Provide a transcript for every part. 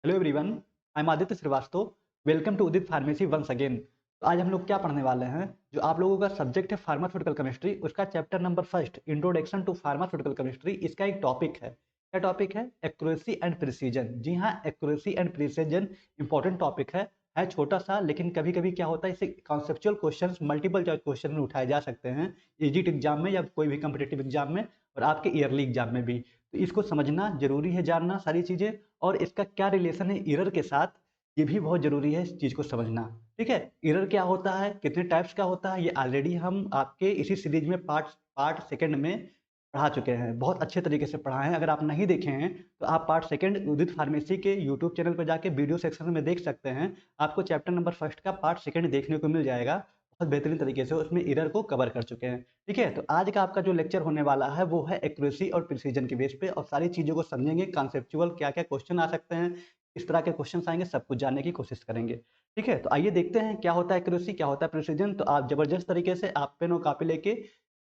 Hello everyone, I am Aditya Srivastava. Welcome to Udit Pharmacy once again. तो आज हम लोग क्या पढ़ने वाले हैं? जो आप लोगों का सब्जेक्ट है फार्मास्यूटिकल केमिस्ट्री, उसका chapter number first introduction to pharmaceutical chemistry, इसका एक टॉपिक है। क्या टॉपिक है? Accuracy and precision. जी हाँ, accuracy and precision important topic है छोटा सा, लेकिन कभी कभी क्या होता है, इसे conceptual question multiple choice question में उठाए जा सकते हैं, एजिट एग्जाम में या कोई भी कम्पिटेटिव एग्जाम में, और आपके ईयरली एग्जाम में भी। तो इसको समझना जरूरी है, जानना सारी चीजें, और इसका क्या रिलेशन है एरर के साथ, ये भी बहुत जरूरी है इस चीज को समझना। ठीक है, एरर क्या होता है, कितने टाइप्स का होता है, ये ऑलरेडी हम आपके इसी सीरीज में पार्ट पार्ट सेकंड में पढ़ा चुके हैं, बहुत अच्छे तरीके से पढ़ा है। अगर आप नहीं देखे हैं तो आप पार्ट सेकंड उदित फार्मेसी के यूट्यूब चैनल पर जाके वीडियो सेक्शन में देख सकते हैं। आपको चैप्टर नंबर फर्स्ट का पार्ट सेकंड देखने को मिल जाएगा, बहुत बेहतरीन तरीके से उसमें एरर को कवर कर चुके हैं। ठीक है, तो आज का आपका जो लेक्चर होने वाला है वो है एक्यूरेसी और प्रिसीजन के बेस पे, और सारी चीज़ों को समझेंगे, कॉन्सेप्चुअल क्या क्या क्वेश्चन आ सकते हैं, इस तरह के क्वेश्चन आएंगे, सब कुछ जानने की कोशिश करेंगे। ठीक है, तो आइए देखते हैं क्या होता है एक्यूरेसी, क्या होता है प्रिसीजन। तो आप जबरदस्त तरीके से आप पेन और कॉपी लेके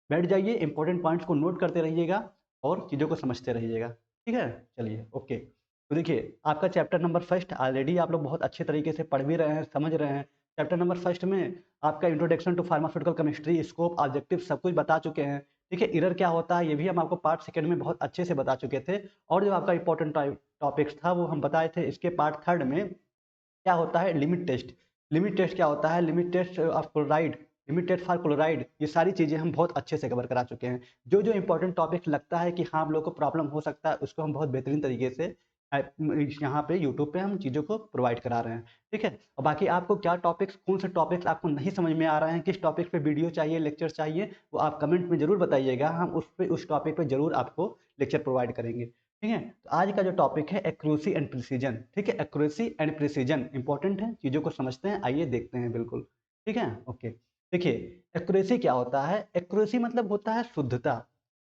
बैठ जाइए, इंपॉर्टेंट पॉइंट्स को नोट करते रहिएगा और चीज़ों को समझते रहिएगा। ठीक है, चलिए ओके। तो देखिए, आपका चैप्टर नंबर फर्स्ट ऑलरेडी आप लोग बहुत अच्छे तरीके से पढ़ भी रहे हैं, समझ रहे हैं। चैप्टर नंबर फर्स्ट में आपका introduction to pharmaceutical chemistry, scope, objective सब कुछ बता चुके हैं। ठीक है, एरर क्या होता है ये भी हम आपको पार्ट सेकंड में बहुत अच्छे से बता चुके थे, और जो आपका इंपॉर्टेंट टॉपिक्स था वो हम बताए थे। इसके पार्ट थर्ड में क्या होता है, लिमिट टेस्ट। लिमिट टेस्ट क्या होता है, limit test of chloride, limit test for chloride, ये सारी चीज़ें हम बहुत अच्छे से कवर करा चुके हैं। जो जो इंपॉर्टेंट टॉपिक्स लगता है कि हाँ आप लोग को प्रॉब्लम हो सकता है, उसको हम बहुत बेहतरीन तरीके से यहाँ पे यूट्यूब पे हम चीज़ों को प्रोवाइड करा रहे हैं। ठीक है, और बाकी आपको क्या टॉपिक्स, कौन से टॉपिक्स आपको नहीं समझ में आ रहे हैं, किस टॉपिक पे वीडियो चाहिए, लेक्चर चाहिए, वो आप कमेंट में जरूर बताइएगा, हम उस टॉपिक पे जरूर आपको लेक्चर प्रोवाइड करेंगे। ठीक है, तो आज का जो टॉपिक है एक्यूरेसी एंड प्रिसीजन। ठीक है, एक्यूरेसी एंड प्रिसीजन इंपॉर्टेंट है, चीज़ों को समझते हैं, आइए देखते हैं बिल्कुल। ठीक है, ओके। देखिए, एक्यूरेसी क्या होता है? एक्यूरेसी मतलब होता है शुद्धता।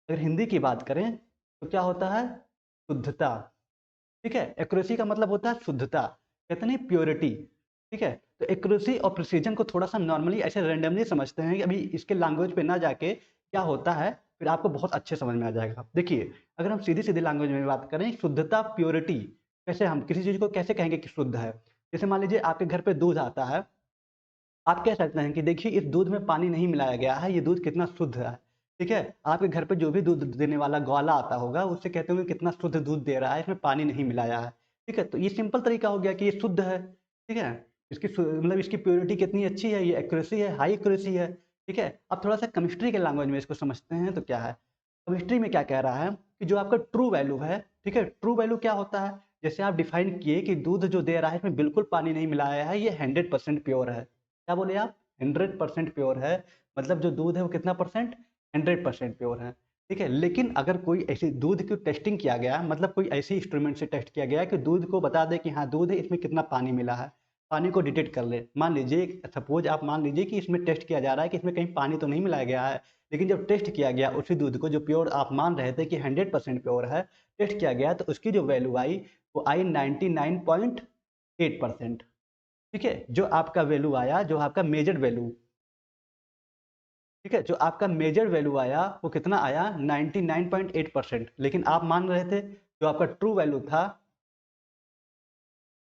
अगर हिंदी की बात करें तो क्या होता है? शुद्धता। ठीक है, एक्यूरेसी का मतलब होता है शुद्धता, कहते नहीं प्योरिटी। ठीक है, तो एक्यूरेसी और प्रिसीजन को थोड़ा सा नॉर्मली ऐसे रैंडमली समझते हैं कि अभी इसके लैंग्वेज पे ना जाके क्या होता है, फिर आपको बहुत अच्छे समझ में आ जाएगा। देखिए, अगर हम सीधी सीधी लैंग्वेज में बात करें, शुद्धता, प्योरिटी, कैसे हम किसी चीज़ को कैसे कहेंगे कि शुद्ध है। जैसे मान लीजिए आपके घर पे दूध आता है, आप कह सकते हैं कि देखिए इस दूध में पानी नहीं मिलाया गया है, ये दूध कितना शुद्ध है। ठीक है, आपके घर पे जो भी दूध देने वाला ग्वाला आता होगा, उससे कहते होंगे कितना शुद्ध दूध दे रहा है, इसमें पानी नहीं मिलाया है। ठीक है, तो ये सिंपल तरीका हो गया कि ये शुद्ध है। ठीक है, इसकी मतलब इसकी प्योरिटी कितनी अच्छी है, ये एक्यूरेसी है, हाई एक्यूरेसी है। ठीक है, अब थोड़ा सा केमिस्ट्री के लैंग्वेज में इसको समझते हैं तो क्या है। केमिस्ट्री में क्या कह रहा है कि जो आपका ट्रू वैल्यू है, ठीक है, ट्रू वैल्यू क्या होता है, जैसे आप डिफाइन किए कि दूध जो दे रहा है इसमें बिल्कुल पानी नहीं मिलाया है, ये 100% प्योर है। क्या बोले आप? 100% प्योर है, मतलब जो दूध है वो कितना परसेंट? 100% प्योर है। ठीक है, लेकिन अगर कोई ऐसी दूध की टेस्टिंग किया गया, मतलब कोई ऐसी इंस्ट्रूमेंट से टेस्ट किया गया कि दूध को बता दे कि हाँ दूध है, इसमें कितना पानी मिला है, पानी को डिटेक्ट कर ले। मान लीजिए, सपोज आप मान लीजिए कि इसमें टेस्ट किया जा रहा है कि इसमें कहीं पानी तो नहीं मिलाया गया है, लेकिन जब टेस्ट किया गया उसी दूध को, जो प्योर आप मान रहे थे कि 100% प्योर है, टेस्ट किया गया तो उसकी जो वैल्यू आई वो आई 99.8%। ठीक है, जो आपका वैल्यू आया, जो आपका मेजर्ड वैल्यू, ठीक है, जो आपका मेजर्ड वैल्यू आया वो कितना आया? 99.8%। लेकिन आप मान रहे थे जो आपका ट्रू वैल्यू था,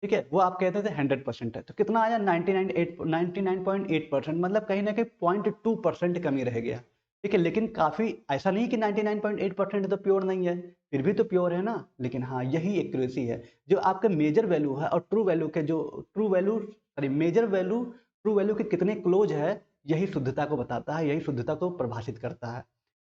ठीक है, वो आप कहते थे 100% है, तो कितना आया? 99.8%, मतलब कहीं ना कहीं 0.2% कमी रह गया। ठीक है, लेकिन काफी ऐसा नहीं कि 99.8% तो प्योर नहीं है, फिर भी तो प्योर है ना। लेकिन हाँ, यही एक्यूरेसी है, जो आपका मेजर वैल्यू है और ट्रू वैल्यू के जो true value sorry measure value true value के कितने क्लोज है, यही शुद्धता को बताता है, यही शुद्धता को परिभाषित करता है।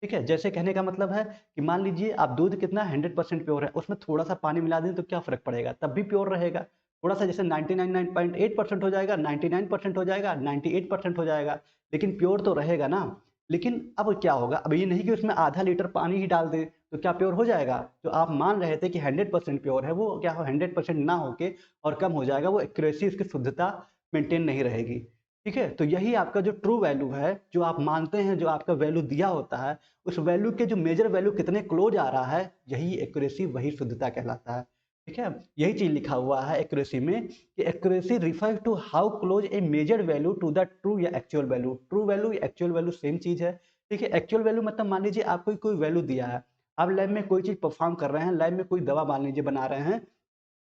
ठीक है, जैसे कहने का मतलब है कि मान लीजिए आप दूध कितना 100% प्योर है, उसमें थोड़ा सा पानी मिला दें तो क्या फर्क पड़ेगा, तब भी प्योर रहेगा। थोड़ा सा जैसे 99.8% हो जाएगा, 99% हो जाएगा, 98% हो जाएगा, लेकिन प्योर तो रहेगा ना। लेकिन अब क्या होगा, अब ये नहीं कि उसमें आधा लीटर पानी ही डाल दे तो क्या प्योर हो जाएगा? जो आप मान रहे थे कि 100% प्योर है, वो क्या हो 100% ना होके और कम हो जाएगा, वो एक्यूरेसी, उसकी शुद्धता मेंटेन नहीं रहेगी। ठीक है, तो यही आपका जो ट्रू वैल्यू है, जो आप मानते हैं, जो आपका वैल्यू दिया होता है, उस वैल्यू के जो मेजर वैल्यू कितने क्लोज आ रहा है, यही एक्यूरेसी, वही शुद्धता कहलाता है। ठीक है, यही चीज लिखा हुआ है एक्यूरेसी में कि accuracy refers to how close a measured value to the true या एक्चुअल वैल्यू। ट्रू वैल्यू या एक्चुअल वैल्यू सेम चीज है। ठीक है, एक्चुअल वैल्यू मतलब मान लीजिए आपको कोई वैल्यू दिया है, आप लैब में कोई चीज परफॉर्म कर रहे हैं, लैब में कोई दवा मान लीजिए बना रहे हैं,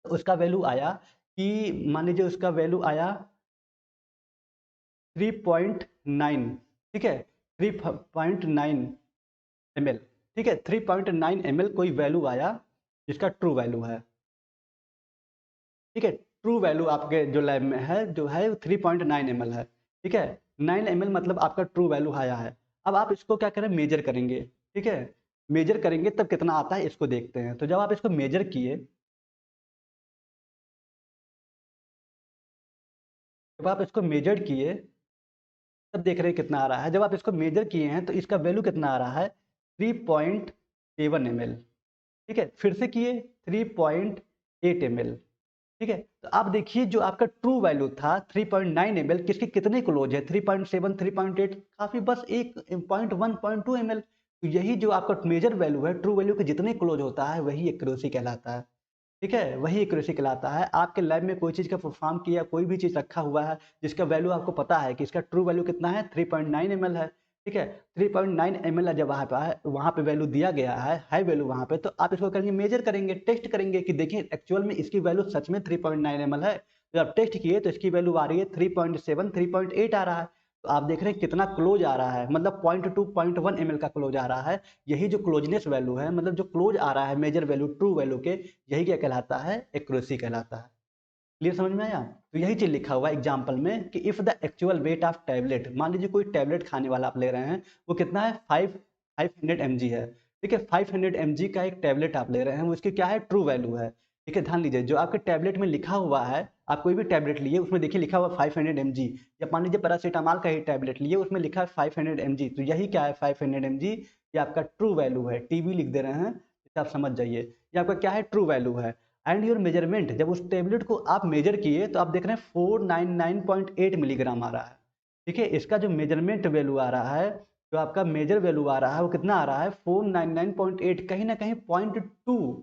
तो उसका वैल्यू आया कि मान लीजिए उसका वैल्यू आया 3.9, ठीक है, 3.9 ml, ठीक है, 3.9 ml कोई वैल्यू आया जिसका ट्रू वैल्यू है, ठीक है, ट्रू वैल्यू आपके जो लैब में है जो है 3.9 ml है, ठीक है, 9 ml मतलब आपका ट्रू वैल्यू आया है। अब आप इसको क्या करें, मेजर करेंगे, ठीक है, मेजर करेंगे तब कितना आता है इसको देखते हैं। तो जब आप इसको मेजर किए, जब आप इसको मेजर किए तब देख रहे हैं कितना आ रहा है। जब आप इसको मेजर किए हैं तो इसका वैल्यू कितना आ रहा है, 3.7 ml, ठीक है, फिर से किए 3.8 ml, ठीक है। तो आप देखिए जो आपका ट्रू वैल्यू था 3.9 ml किसके कितने क्लोज है, 3.7 3.8 काफी बस एक 0.1 0.2 ml। तो यही जो आपका मेजर वैल्यू है ट्रू वैल्यू के जितने क्लोज होता है वही एक्यूरेसी कहलाता है, ठीक है, वही एक्यूरेसी कहलाता है। आपके लैब में कोई चीज़ का परफॉर्म किया, कोई भी चीज़ रखा हुआ है जिसका वैल्यू आपको पता है कि इसका ट्रू वैल्यू कितना है 3.9 ml है, ठीक है, 3.9 ml है, जब वहाँ पे वैल्यू दिया गया है हाई वैल्यू वहाँ पे, तो आप इसको करेंगे मेजर करेंगे, टेस्ट करेंगे कि देखिए एक्चुअल में इसकी वैल्यू सच में 3.9 ml है। जब आप टेस्ट किए तो इसकी वैल्यू आ रही है 3.7 3.8 आ रहा है। तो आप देख रहे हैं कितना क्लोज आ रहा है, मतलब 0.2 0.1 ml का क्लोज आ रहा है। यही जो क्लोजनेस वैल्यू है, मतलब जो क्लोज आ रहा है मेजर वैल्यू ट्रू वैल्यू के, यही क्या कहलाता है, एक्यूरेसी कहलाता है। क्लियर समझ में आया? तो यही चीज लिखा हुआ है एग्जाम्पल में कि if the actual weight of tablet, मान लीजिए कोई टैबलेट खाने वाला आप ले रहे हैं, वो कितना है 500 mg है, ठीक है, 500 mg का एक टैबलेट आप ले रहे हैं, वो इसकी क्या है ट्रू वैल्यू है, ठीक है। ध्यान लीजिए जो आपके टैबलेट में लिखा हुआ है, आप कोई भी टैबलेट लिए उसमें देखिए लिखा हुआ 500 mg, या मान लीजिए पैरासीटामॉल का ही टैबलेट लिए उसमें लिखा है 500 mg, तो यही क्या है 500 mg, ये आपका ट्रू वैल्यू है, टीवी लिख दे रहे हैं, इसे आप समझ जाइए, ये आपका क्या है ट्रू वैल्यू है। एंड योर मेजरमेंट, जब उस टेबलेट को आप मेजर किए तो आप देख रहे हैं 499.8 मिलीग्राम आ रहा है, ठीक है। इसका जो मेजरमेंट वैल्यू आ रहा है, जो आपका मेजर वैल्यू आ रहा है वो कितना आ रहा है 499.8, कहीं ना कहीं 0.2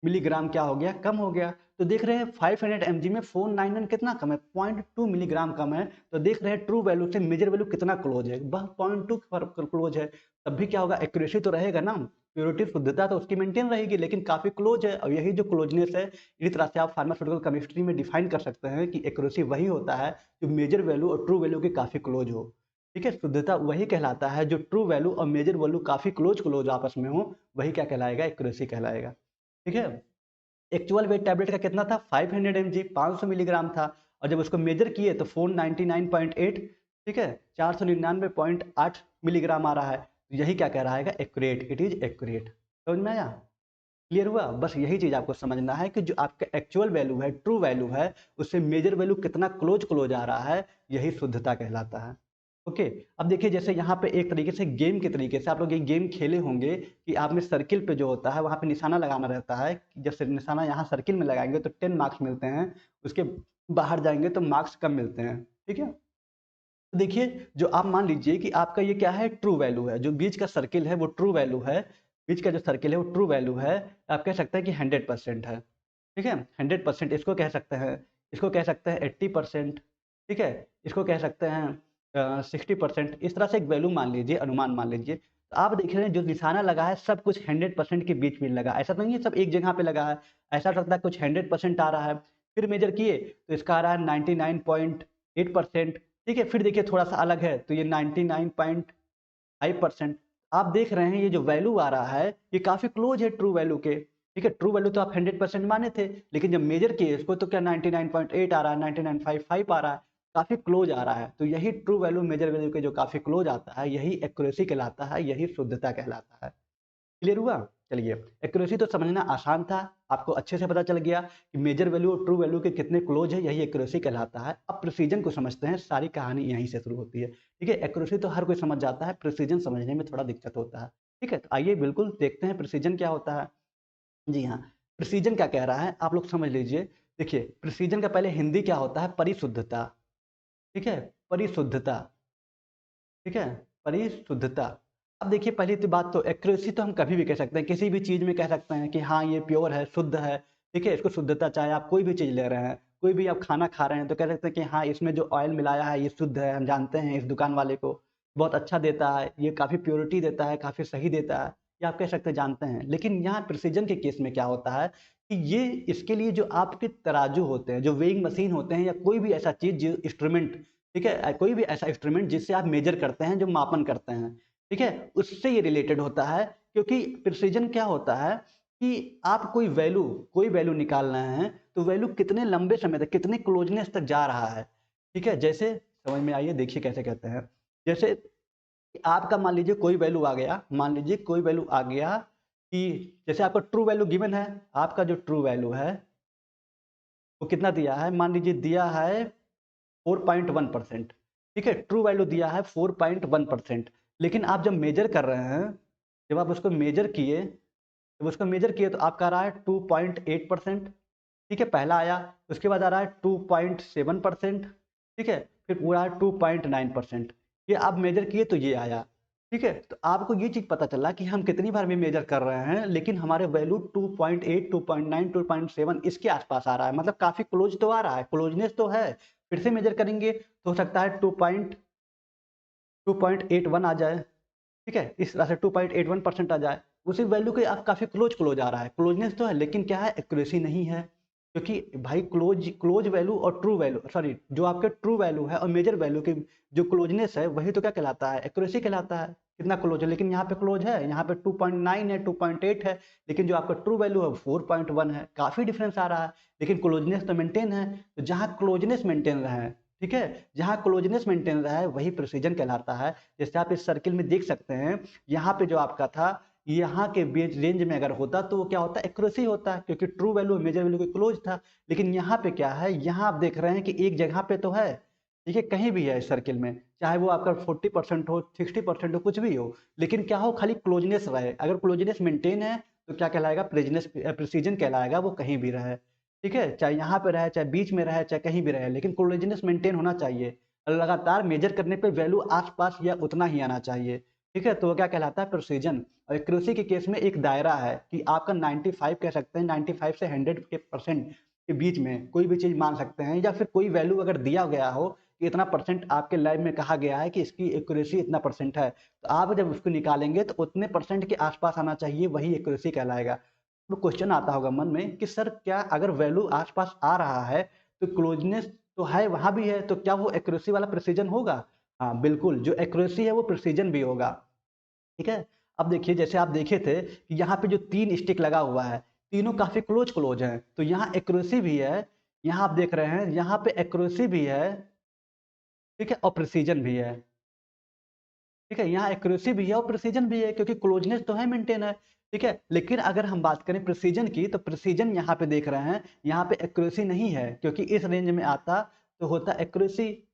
मिलीग्राम क्या हो गया, कम हो गया। तो देख रहे हैं 500 mg में 499 कितना कम है, 0.2 मिलीग्राम कम है। तो देख रहे हैं ट्रू वैल्यू से मेजर वैल्यू कितना क्लोज है, बस 0.2 क्लोज है। तब भी क्या होगा, एक्यूरेसी तो रहेगा ना, प्योरिटी शुद्धता तो उसकी मेंटेन रहेगी, लेकिन काफी क्लोज है। और यही जो क्लोजनेस है, इसी तरह से आप फार्मास्यूटिकल केमिस्ट्री में डिफाइन कर सकते हैं कि एक्यूरेसी वही होता है जो मेजर वैल्यू और ट्रू वैल्यू के काफी क्लोज हो, ठीक है। शुद्धता वही कहलाता है जो ट्रू वैल्यू और मेजर वैल्यू काफी क्लोज क्लोज आपस में हो, वही क्या कहलाएगा, एक्यूरेसी कहलाएगा, ठीक है। एक्चुअल वेट टैबलेट का कितना था 500 mg, 500 मिलीग्राम था, और जब उसको मेजर किए तो 499.8, ठीक है, 499.8 मिलीग्राम आ रहा है। तो यही क्या कह रहा है, एक्यूरेट, इट इज एक्यूरेट। समझ में आया? क्लियर हुआ? बस यही चीज आपको समझना है कि जो आपका एक्चुअल वैल्यू है, ट्रू वैल्यू है, उससे मेजर वैल्यू कितना क्लोज क्लोज आ रहा है, यही शुद्धता कहलाता है। ओके। अब देखिए जैसे यहाँ पे एक तरीके से गेम के तरीके से आप लोग ये गेम खेले होंगे कि आप में सर्किल पे जो होता है वहाँ पे निशाना लगाना रहता है, जब से निशाना यहाँ सर्किल में लगाएंगे तो 10 मार्क्स मिलते हैं, उसके बाहर जाएंगे तो मार्क्स कम मिलते हैं, ठीक है। तो देखिए जो आप मान लीजिए कि आपका ये क्या है, ट्रू वैल्यू है, जो बीच का सर्किल है वो ट्रू वैल्यू है, बीच का जो सर्किल है वो ट्रू वैल्यू है। आप कह सकते हैं कि 100% है, ठीक है, 100% इसको कह सकते हैं, इसको कह सकते हैं 80%, ठीक है, इसको कह सकते हैं 60%। इस तरह से एक वैल्यू मान लीजिए, अनुमान मान लीजिए। तो आप देख रहे हैं जो निशाना लगा है सब कुछ 100% के बीच में लगा, ऐसा तो नहीं है सब एक जगह पे लगा है, ऐसा लगता है कुछ 100% आ रहा है। फिर मेजर किए तो इसका आ रहा है 99.8%, ठीक है। फिर देखिए थोड़ा सा अलग है तो ये 99.5%। आप देख रहे हैं ये जो वैल्यू आ रहा है ये काफी क्लोज है ट्रू वैल्यू के, ठीक है। ट्रू वैल्यू तो आप 100% माने थे, लेकिन जब मेजर किए इसको तो क्या 99.8 आ रहा है, 99.55 आ रहा है, काफी क्लोज आ रहा है। तो यही ट्रू वैल्यू मेजर वैल्यू के जो काफी क्लोज आता है यही एक्यूरेसी कहलाता है, यही शुद्धता कहलाता है। क्लियर हुआ? चलिए, एक्यूरेसी तो समझना आसान था, आपको अच्छे से पता चल गया कि मेजर वैल्यू और ट्रू वैल्यू के कितने क्लोज है, यही एक्यूरेसी कहलाता है। अब प्रिसीजन को समझते हैं, सारी कहानी यहीं से शुरू होती है, ठीक है। एक्यूरेसी तो हर कोई समझ जाता है, प्रिसीजन समझने में थोड़ा दिक्कत होता है, ठीक है। तो आइए बिल्कुल देखते हैं प्रिसीजन क्या होता है। जी हाँ, प्रिसीजन क्या कह रहा है आप लोग समझ लीजिए। देखिए प्रिसीजन का पहले हिंदी क्या होता है, परिशुद्धता, ठीक है, परिशुद्धता, ठीक है, परिशुद्धता। अब देखिए पहली तो बात, तो एक्यूरेसी तो हम कभी भी कह सकते हैं, किसी भी चीज में कह सकते हैं कि हाँ ये प्योर है, शुद्ध है, ठीक है, इसको शुद्धता, चाहे आप कोई भी चीज ले रहे हैं, कोई भी आप खाना खा रहे हैं तो कह सकते हैं कि हाँ इसमें जो ऑयल मिलाया है ये शुद्ध है, हम जानते हैं इस दुकान वाले को, बहुत अच्छा देता है, ये काफी प्योरिटी देता है, काफी सही देता है, ये आप कह सकते हैं जानते हैं। लेकिन यहाँ प्रिसीजन के केस में क्या होता है कि ये इसके लिए जो आपके तराजू होते हैं, जो वेइंग मशीन होते हैं, या कोई भी ऐसा चीज़ जो इंस्ट्रूमेंट, ठीक है, कोई भी ऐसा इंस्ट्रूमेंट जिससे आप मेजर करते हैं, जो मापन करते हैं, ठीक है, उससे ये रिलेटेड होता है। क्योंकि प्रिसीजन क्या होता है कि आप कोई वैल्यू निकाल रहे हैं, तो वैल्यू कितने लंबे समय तक, कितने क्लोजनेस तक जा रहा है, ठीक है। जैसे समझ में आइए, देखिए कैसे कहते हैं। जैसे आपका मान लीजिए कोई वैल्यू आ गया, मान लीजिए कोई वैल्यू आ गया कि जैसे आपका ट्रू वैल्यू गिवन है, आपका जो ट्रू वैल्यू है वो कितना दिया है, मान लीजिए दिया है 4.1%, ठीक है, ट्रू वैल्यू दिया है 4.1%। लेकिन आप जब मेजर कर रहे हैं, जब आप उसको मेजर किए, तो आपका आ रहा है 2.8%, ठीक है, पहला आया। उसके बाद आ रहा है 2.7%, ठीक है, फिर पूरा 2.9%। ये आप मेजर किए तो ये आया, ठीक है। तो आपको ये चीज़ पता चला कि हम कितनी बार में मेजर कर रहे हैं, लेकिन हमारे वैल्यू 2.8, 2.9, 2.7 इसके आसपास आ रहा है, मतलब काफ़ी क्लोज तो आ रहा है, क्लोजनेस तो है। फिर से मेजर करेंगे तो हो सकता है 2.81 आ जाए, ठीक है, इस तरह से 2.81% आ जाए। उसी वैल्यू के आप काफ़ी क्लोज आ रहा है, क्लोजनेस तो है, लेकिन क्या है, एक्यूरेसी नहीं है। क्योंकि भाई क्लोज वैल्यू और ट्रू वैल्यू, सॉरी, जो आपके ट्रू वैल्यू है और मेजर वैल्यू की जो क्लोजनेस है, वही तो क्या कहलाता है, एक्यूरेसी कहलाता है, कितना क्लोज है। लेकिन यहाँ पे क्लोज है, यहाँ पे 2.9 है, 2.8 है, लेकिन जो आपका ट्रू वैल्यू है 4.1 है, काफ़ी डिफरेंस आ रहा है। लेकिन क्लोजनेस तो मेंटेन है। तो जहाँ क्लोजनेस मेंटेन रहे, ठीक है, जहाँ क्लोजनेस मेंटेन रहा है वही प्रिसीजन कहलाता है। जैसे आप इस सर्किल में देख सकते हैं, यहाँ पे जो आपका था, यहाँ के बीच रेंज में अगर होता तो वो क्या होता, एक्यूरेसी होता है, क्योंकि ट्रू वैल्यू और मेजर वैल्यू के क्लोज था। लेकिन यहाँ पे क्या है, यहाँ आप देख रहे हैं कि एक जगह पे तो है, ठीक है, कहीं भी है इस सर्किल में, चाहे वो आपका 40% हो, 60% हो, कुछ भी हो, लेकिन क्या हो, खाली क्लोजनेस रहे। अगर क्लोजनेस मेंटेन है तो क्या कहलाएगा, प्रिसीजन कहलाएगा, वो कहीं भी रहे, ठीक है, चाहे यहाँ पे रहे, चाहे बीच में रहे, चाहे कहीं भी रहे, लेकिन क्लोजनेस मेंटेन होना चाहिए। लगातार मेजर करने पे वैल्यू आसपास या उतना ही आना चाहिए, ठीक है, तो वो क्या कहलाता है, प्रिसीजन। और एक्यूरेसी के केस में एक दायरा है कि आपका 95 कह सकते हैं, 95 से 100 के परसेंट के बीच में कोई भी चीज़ मान सकते हैं, या फिर कोई वैल्यू अगर दिया गया हो कि इतना परसेंट, आपके लैब में कहा गया है कि इसकी एक्यूरेसी इतना परसेंट है, तो आप जब उसको निकालेंगे तो उतने परसेंट के आसपास आना चाहिए, वही एक्यूरेसी कहलाएगा। तो क्वेश्चन आता होगा मन में कि सर, क्या अगर वैल्यू आसपास आ रहा है तो क्लोजनेस तो है, वहां भी है, तो क्या वो एक्यूरेसी वाला प्रिसीजन होगा? हाँ बिल्कुल, जो एक्यूरेसी है वो प्रिसीजन भी होगा, ठीक है। अब देखिए, जैसे आप देखे थे कि यहाँ पे जो 3 स्टिक लगा हुआ है, तीनों काफी क्लोज हैं, तो यहाँ एक्यूरेसी भी है, यहाँ आप देख रहे हैं, यहाँ पे एक्यूरेसी भी है, ठीक है, और प्रिसीजन भी है, ठीक है, यहाँ एक्यूरेसी भी है और प्रिसीजन भी है, क्योंकि क्लोजनेस तो है, मेंटेन है, ठीक है। लेकिन अगर हम बात करें प्रिसीजन की, तो प्रिसीजन यहाँ पे देख रहे हैं, यहाँ पे एक्यूरेसी नहीं है, क्योंकि इस रेंज में आता तो होता एक्यूरेसी,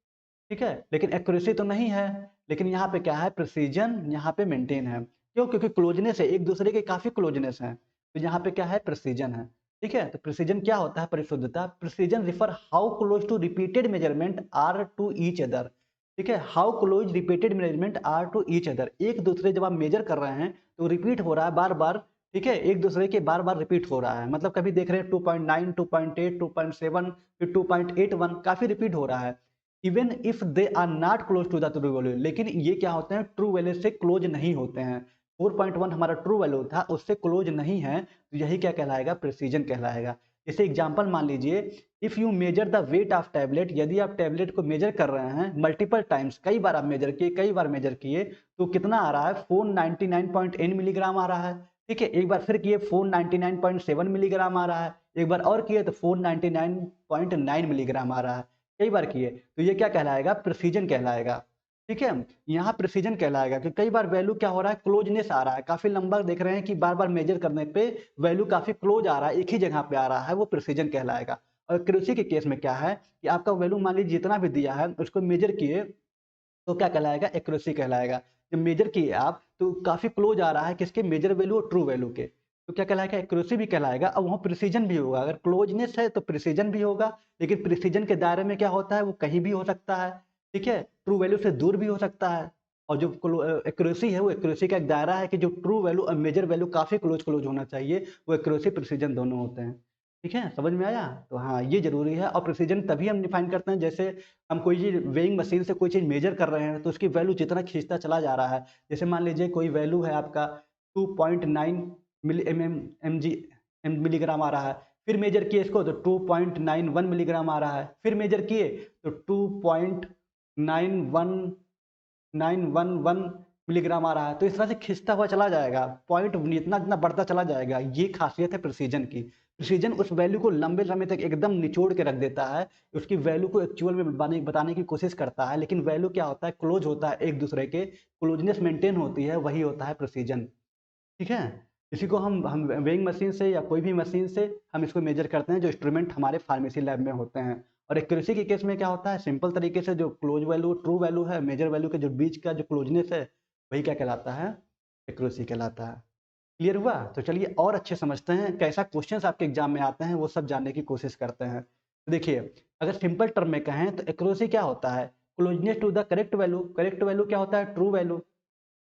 ठीक है, लेकिन एक्यूरेसी तो नहीं है। लेकिन यहाँ पे क्या है, प्रिसीजन यहाँ पे मेंटेन है, क्यों, क्योंकि क्लोजनेस है, एक दूसरे के काफी क्लोजनेस है, तो यहाँ पे क्या है, प्रिसीजन है, ठीक है। तो प्रिसीजन क्या होता है, परिशुद्धता। Precision refer how close to repeated measurement are to each other, ठीक है, how close repeated measurement are to each other, एक दूसरे जब आप मेजर कर रहे हैं तो रिपीट हो रहा है बार बार, ठीक है, एक दूसरे के बार बार रिपीट हो रहा है, मतलब कभी देख रहे हैं 2.9, 2.8, 2.7, फिर 2.81, काफी रिपीट हो रहा है। Even if they are not close to the true value, लेकिन ये क्या होते हैं, ट्रू वैल्यू से क्लोज नहीं होते हैं। 4.1 हमारा ट्रू वैल्यू था, उससे क्लोज नहीं है, तो यही क्या कहलाएगा, प्रिसीजन कहलाएगा। जैसे एग्जांपल मान लीजिए, if you measure the weight of tablet, यदि आप टैबलेट को मेजर कर रहे हैं मल्टीपल टाइम्स, कई बार आप मेजर किए, कई बार मेजर किए, तो कितना आ रहा है, 499.n मिलीग्राम आ रहा है, ठीक है, एक बार फिर किए 499.7 मिलीग्राम आ रहा है, एक बार और किए तो 499.9 मिलीग्राम आ रहा है, कई बार किए, तो ये क्या कहलाएगा, प्रिसीजन कहलाएगा, ठीक है। यहाँ प्रिसीजन कहलाएगा कि कई बार वैल्यू क्या हो रहा है, क्लोजनेस आ रहा है, काफी लंबा देख रहे हैं कि बार बार मेजर करने पे वैल्यू काफी क्लोज आ रहा है, एक ही जगह पे आ रहा है, वो प्रिसीजन कहलाएगा। और एक्यूरेसी के केस में क्या है कि आपका वैल्यू मान लीजिए जितना भी दिया है उसको मेजर किए, तो क्या कहलाएगा, एक्यूरेसी कहलाएगा। जब मेजर किए आप तो काफी क्लोज आ रहा है किसके, मेजर वैल्यू और ट्रू वैल्यू के, तो क्या कहलाएगा, एक्यूरेसी भी कहलाएगा। और वहाँ प्रिसीजन भी होगा, अगर क्लोजनेस है तो प्रिसीजन भी होगा, लेकिन प्रिसीजन के दायरे में क्या होता है, वो कहीं भी हो सकता है, ठीक है, ट्रू वैल्यू से दूर भी हो सकता है। और जो एक्यूरेसी है, वो एक्यूरेसी का एक दायरा है कि जो ट्रू वैल्यू और मेजर वैल्यू काफी क्लोज होना चाहिए, वो एक्यूरेसी प्रिसीजन दोनों होते हैं, ठीक है, समझ में आया। तो हाँ, ये जरूरी है। और प्रिसीजन तभी हम डिफाइन करते हैं, जैसे हम कोई चीज वेइंग मशीन से कोई चीज मेजर कर रहे हैं, तो उसकी वैल्यू जितना खींचता चला जा रहा है, जैसे मान लीजिए कोई वैल्यू है आपका 2.9 मिली एम जी मिलीग्राम आ रहा है। फिर मेजर किए इसको तो 2.91 मिलीग्राम आ रहा है। फिर मेजर किए तो 2.911 मिलीग्राम आ रहा है। तो इस तरह से खिंचता हुआ चला जाएगा, पॉइंट जितना जितना बढ़ता चला जाएगा। ये खासियत है प्रिसीजन की। प्रिसीजन उस वैल्यू को लंबे समय तक एकदम निचोड़ के रख देता है, उसकी वैल्यू को एक्चुअल में बताने की कोशिश करता है, लेकिन वैल्यू क्या होता है, क्लोज होता है एक दूसरे के, क्लोजनेस मेंटेन होती है, वही होता है प्रिसीजन। ठीक है। इसी को हम वेइंग मशीन से या कोई भी मशीन से हम इसको मेजर करते हैं, जो इंस्ट्रूमेंट हमारे फार्मेसी लैब में होते हैं। और एक्यूरेसी के केस में क्या होता है, सिंपल तरीके से जो क्लोज वैल्यू ट्रू वैल्यू है, मेजर वैल्यू के जो बीच का जो क्लोजनेस है, वही क्या कहलाता है, एक्यूरेसी कहलाता है। क्लियर हुआ? तो चलिए और अच्छे समझते हैं कैसा क्वेश्चंस आपके एग्जाम में आते हैं, वो सब जानने की कोशिश करते हैं। तो देखिए, अगर सिंपल टर्म में कहें तो एक्यूरेसी क्या होता है, closeness to the correct value. Correct value क्या होता है, ट्रू वैल्यू।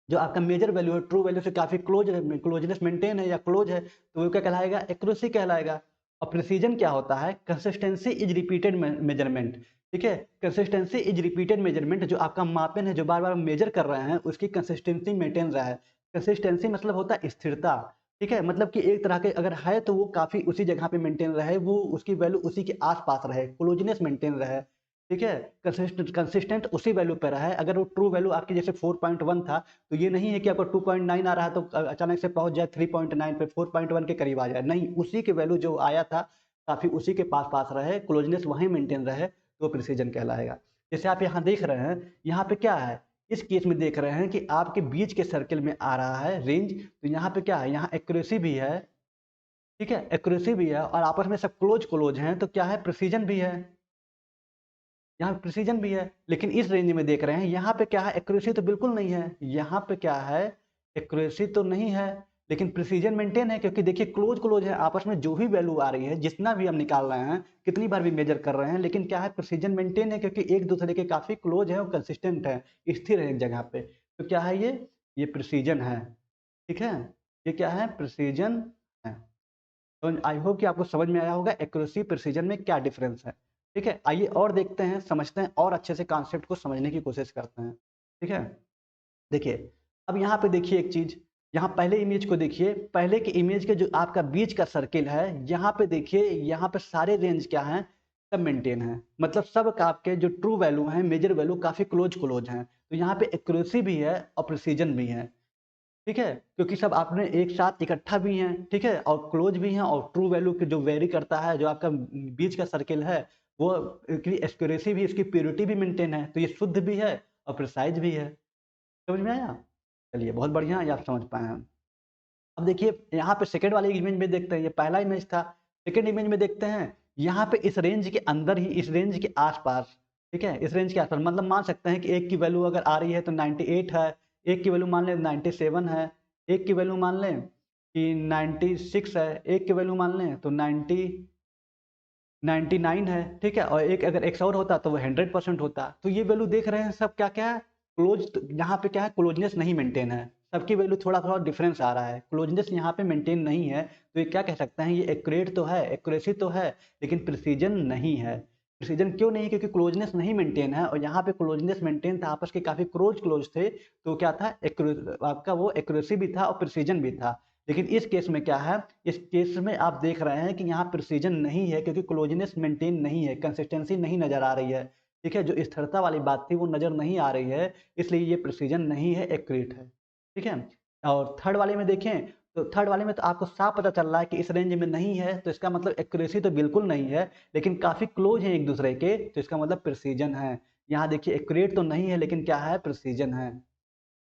जो आपका मेजर वैल्यू है ट्रू वैल्यू से काफी क्लोजनेस मेंटेन है या क्लोज है, तो वो क्या कहलाएगा, एक्यूरेसी कहलाएगा। और प्रिसीजन क्या होता है, कंसिस्टेंसी इज रिपीटेड मेजरमेंट। ठीक है, कंसिस्टेंसी इज रिपीटेड मेजरमेंट, जो आपका मापन है, जो बार बार मेजर कर रहे हैं, उसकी कंसिस्टेंसी मेंटेन रहा है। कंसिस्टेंसी मतलब होता है स्थिरता। ठीक है, मतलब कि एक तरह के अगर है तो वो काफी उसी जगह पे मेंटेन रहे, वो उसकी वैल्यू उसी के आसपास रहे, क्लोजनेस मेंटेन रहे। ठीक है, कंसिस्टेंट उसी वैल्यू पे रहा है। अगर वो ट्रू वैल्यू आपकी जैसे 4.1 था, तो ये नहीं है कि आपको 2.9 आ रहा है तो अचानक से पहुंच जाए 3.9 पे, 4.1 के करीब आ जाए, नहीं, उसी के वैल्यू जो आया था काफी उसी के पास पास रहे, क्लोजनेस वहीं मेंटेन रहे, तो प्रिसीजन कहलाएगा। जैसे आप यहाँ देख रहे हैं, यहाँ पे क्या है, इस केस में देख रहे हैं कि आपके बीच के सर्किल में आ रहा है रेंज, तो यहाँ पे क्या है, यहाँ एक्यूरेसी भी है। ठीक है, एक्यूरेसी भी है और आपस में सब क्लोज क्लोज हैं, तो क्या है, प्रिसीजन भी है। यहाँ प्रिसीजन भी है, लेकिन इस रेंज में देख रहे हैं यहाँ पे क्या है, एक्यूरेसी तो बिल्कुल नहीं है। यहाँ पे क्या है, एक्यूरेसी तो नहीं है, लेकिन प्रिसीजन मेंटेन है, क्योंकि देखिए क्लोज क्लोज है, आपस में जो भी वैल्यू आ रही है, जितना भी हम निकाल रहे हैं, कितनी बार भी मेजर कर रहे हैं, लेकिन क्या है, प्रिसीजन मेंटेन है, क्योंकि एक दूसरे के काफी क्लोज है और कंसिस्टेंट है, स्थिर है एक जगह पे। तो क्या है ये प्रिसीजन है। ठीक है, ये क्या है, प्रिसीजन है। तो आई होप कि आपको समझ में आया होगा एक्यूरेसी प्रिसीजन में क्या डिफरेंस है। ठीक है, आइए और देखते हैं, समझते हैं और अच्छे से कॉन्सेप्ट को समझने की कोशिश करते हैं। ठीक है, देखिए, अब यहाँ पे देखिए एक चीज, यहाँ पहले इमेज को देखिए, पहले की इमेज के जो आपका बीच का सर्किल है, यहाँ पे देखिए, यहाँ पे सारे रेंज क्या हैं, सब मेंटेन है, मतलब सब का आपके जो ट्रू वैल्यू हैं, मेजर वैल्यू काफी क्लोज क्लोज हैं, तो यहाँ पे एक्यूरेसी भी है और प्रिसीजन भी है। ठीक है, क्योंकि सब आपने एक साथ इकट्ठा भी हैं, ठीक है, और क्लोज भी हैं, और ट्रू वैल्यू के जो वेरी करता है, जो आपका बीच का सर्किल है, वो की एक्यूरेसी भी, इसकी प्योरिटी भी मेंटेन है, तो ये शुद्ध भी है और प्रिसाइज भी है। समझ में आया? चलिए, बहुत बढ़िया, ये आप समझ पाए हैं। अब देखिए, यहाँ पे सेकेंड वाले इमेज में देखते हैं, ये पहला इमेज था, सेकेंड इमेज में देखते हैं, यहाँ पे इस रेंज के अंदर ही, इस रेंज के आसपास, ठीक है, इस रेंज के आसपास, मतलब मान सकते हैं कि एक की वैल्यू अगर आ रही है तो 98 है, एक की वैल्यू मान लें 97 है, एक की वैल्यू मान लें कि 96 है, एक की वैल्यू मान लें तो 99 है। ठीक है, और एक अगर एक्स और होता तो वो 100% होता। तो ये वैल्यू देख रहे हैं सब क्या क्या है, क्लोज, यहाँ पे क्या है, क्लोजनेस नहीं मेंटेन है, सबकी वैल्यू थोड़ा थोड़ा डिफरेंस आ रहा है, क्लोजनेस यहाँ पे मेंटेन नहीं है, तो ये क्या कह सकते हैं, ये एक्यूरेट तो है, एक्यूरेसी तो है, लेकिन प्रिसीजन नहीं है। प्रिसीजन क्यों नहीं, क्योंकि क्लोजनेस नहीं मेंटेन है, और यहाँ पे क्लोजनेस मेंटेन था, आपस के काफी क्लोज क्लोज थे, तो क्या था, आपका वो एक्यूरेसी भी था और प्रिसीजन भी था। लेकिन इस केस में क्या है, इस केस में आप देख रहे हैं कि यहाँ प्रिसीजन नहीं है, क्योंकि क्लोजनेस मेंटेन नहीं है, कंसिस्टेंसी नहीं नजर आ रही है। ठीक है, जो स्थिरता वाली बात थी वो नजर नहीं आ रही है, इसलिए ये प्रिसीजन नहीं है, एक्यूरेट है। ठीक है, और थर्ड वाले में देखें, तो थर्ड वाले में तो आपको साफ पता चल रहा है कि इस रेंज में नहीं है, तो इसका मतलब एक्यूरेसी तो बिल्कुल नहीं है, लेकिन काफी क्लोज है एक दूसरे के, तो इसका मतलब प्रिसीजन है। यहाँ देखिए, एक्यूरेट तो नहीं है, लेकिन क्या है, प्रिसीजन है।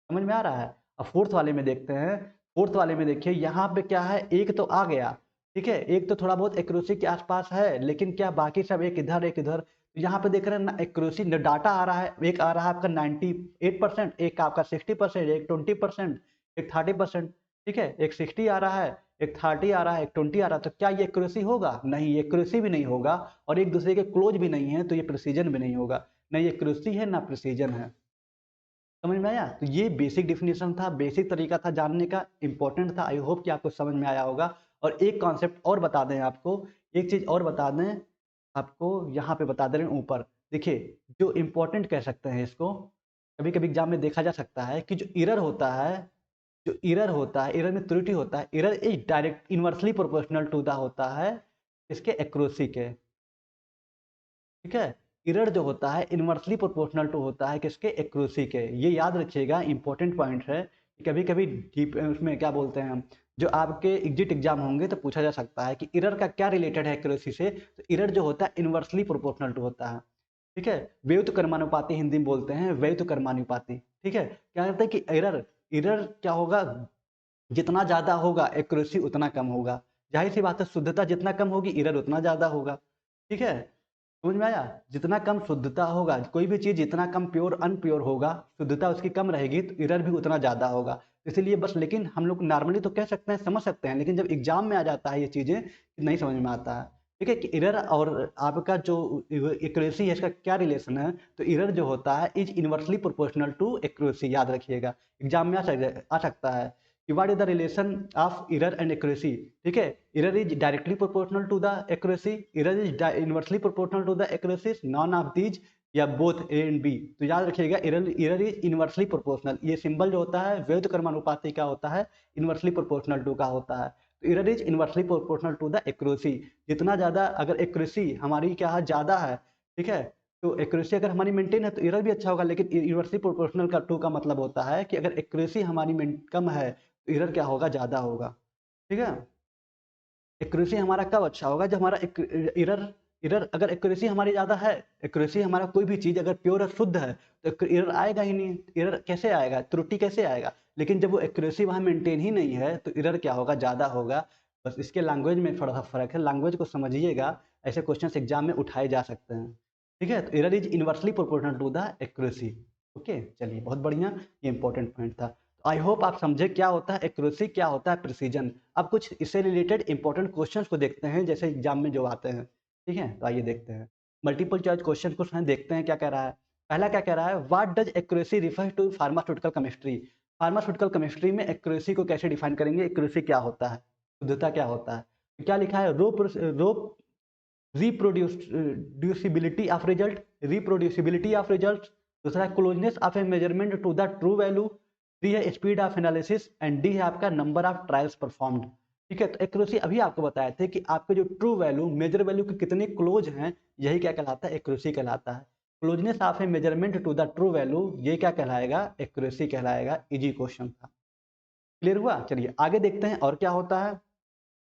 समझ में आ रहा है? अब फोर्थ वाले में देखते हैं, फोर्थ वाले में देखिए, यहाँ पे क्या है, एक तो आ गया, ठीक है, एक तो थोड़ा बहुत एक्यूरेसी के आसपास है, लेकिन क्या बाकी सब एक इधर एक इधर, तो यहाँ पे देख रहे हैं ना, एक्यूरेसी डाटा आ रहा है, एक आ रहा है आपका 98%, एक आपका 60%, एक 20%, एक 30%। ठीक है, एक 60 आ रहा है, एक 30 आ रहा है, एक 20 आ रहा है, तो क्या ये एक्यूरेसी होगा, नहीं, ये एक्यूरेसी भी नहीं होगा, और एक दूसरे के क्लोज भी नहीं है, तो ये प्रिसीजन भी नहीं होगा, ना ये एक्यूरेसी है ना प्रिसीजन है। समझ में आया? तो ये बेसिक डिफिनेशन था, बेसिक तरीका था जानने का, इंपॉर्टेंट था, आई होप कि आपको समझ में आया होगा। और एक कॉन्सेप्ट और बता दें आपको, एक चीज और बता दें आपको, यहाँ पे बता दे रहे हैं ऊपर, देखिए, जो इंपॉर्टेंट कह सकते हैं इसको, कभी कभी एग्जाम में देखा जा सकता है कि जो एरर होता है, जो एरर होता है, एरर में त्रुटि होता है, error is direct inversely proportional to the होता है इसके एक्यूरेसी के, ठीक है। एरर जो होता है इनवर्सली प्रोपोर्शनल टू होता है किसके, एक्यूरेसी के। ये याद रखिएगा, इंपॉर्टेंट पॉइंट है। कभी कभी डीप उसमें क्या बोलते हैं हम, जो आपके एग्जिट एग्जाम होंगे तो पूछा जा सकता है कि एरर का क्या रिलेटेड है एक्यूरेसी से, तो एरर जो होता है इनवर्सली प्रोपोर्शनल टू होता है, ठीक है। व्युत कर्मानुपाती हिंदी में बोलते हैं, व्युत कर्मानुपाती, ठीक है। क्या कहते हैं कि एरर, एरर क्या होगा, जितना ज्यादा होगा एक्यूरेसी उतना कम होगा। जाहिर सी बात है, शुद्धता जितना कम होगी एरर उतना ज्यादा होगा, ठीक है। समझ में आया, जितना कम शुद्धता होगा, कोई भी चीज जितना कम प्योर अनप्योर होगा, शुद्धता उसकी कम रहेगी तो एरर भी उतना ज्यादा होगा। इसीलिए बस, लेकिन हम लोग नॉर्मली तो कह सकते हैं, समझ सकते हैं, लेकिन जब एग्जाम में आ जाता है ये चीजें नहीं समझ में आता है, ठीक है। कि एरर और आपका जो एक्यूरेसी है इसका क्या रिलेशन है, तो एरर जो होता है is inversely proportional to accuracy, याद रखिएगा, एग्जाम में आ सकता है कि what is the relation of error and accuracy, ठीक है। Error is directly proportional to the accuracy, error is inversely proportional to the accuracy, none of these या बोथ ए एंड बी। तो याद रखिएगा, एरर इज इनवर्सली प्रोपोर्शनल, ये symbol जो होता है वैध कर्मानुपाती का होता है, इनवर्सली प्रोपोर्शनल टू का होता है। तो error is inversely proportional to the accuracy, जितना ज्यादा अगर एक्यूरेसी हमारी क्या है, ज्यादा है, ठीक है, तो एक्यूरेसी अगर हमारी मेंटेन है तो एरर भी अच्छा होगा। लेकिन इनवर्सली प्रोपोर्शनल का टू का मतलब होता है कि अगर एक्यूरेसी हमारी कम है तो एरर क्या होगा, ज्यादा होगा, ठीक है। एक्यूरेसी हमारा कब अच्छा होगा, जब हमारा एरर, एरर अगर एक्यूरेसी हमारी ज्यादा है, एक्यूरेसी हमारा कोई भी चीज अगर प्योर और शुद्ध है तो एरर आएगा ही नहीं। एरर कैसे आएगा, त्रुटि कैसे आएगा, लेकिन जब वो एक्यूरेसी वहां मेंटेन ही नहीं है तो एरर क्या होगा, ज्यादा होगा। बस इसके लैंग्वेज में थोड़ा सा फर्क है, लैंग्वेज को समझिएगा, ऐसे क्वेश्चन एग्जाम में उठाए जा सकते हैं, ठीक है। तो error is inversely proportional to the accuracy. Okay, चलिए बहुत बढ़िया, ये इंपॉर्टेंट पॉइंट था। आई होप आप समझे क्या होता है एक्यूरेसी, क्या होता है प्रिसीजन। अब कुछ इससे रिलेटेड इंपॉर्टेंट क्वेश्चंस को देखते हैं, जैसे एग्जाम में जो आते हैं, ठीक है। तो आइए देखते हैं, मल्टीपल चॉइस क्वेश्चन को देखते हैं क्या कह रहा है। पहला क्या कह रहा है, what does accuracy refer to pharmaceutical chemistry. Pharmaceutical chemistry में एक्यूरेसी को कैसे डिफाइन करेंगे, एक्यूरेसी क्या होता है, शुद्धता क्या होता है। तो क्या लिखा है, रो reproducibility of result, reproducibility of result. दूसरा closeness of a measurement to the true value. D है speed of analysis, and D है आपका नंबर ऑफ ट्रायल्स परफॉर्म्ड, ठीक है। तो एक्यूरेसी अभी आपको बताए थे कि आपके जो ट्रू वैल्यू मेजर वैल्यू के कितने क्लोज हैं, यही क्या कहलाता है, एक्यूरेसी कहलाता है। Closeness of a measurement to the true value, ये क्या कहलाएगा, एक्यूरेसी कहलाएगा। इजी क्वेश्चन था, क्लियर हुआ। चलिए आगे देखते हैं और क्या होता है।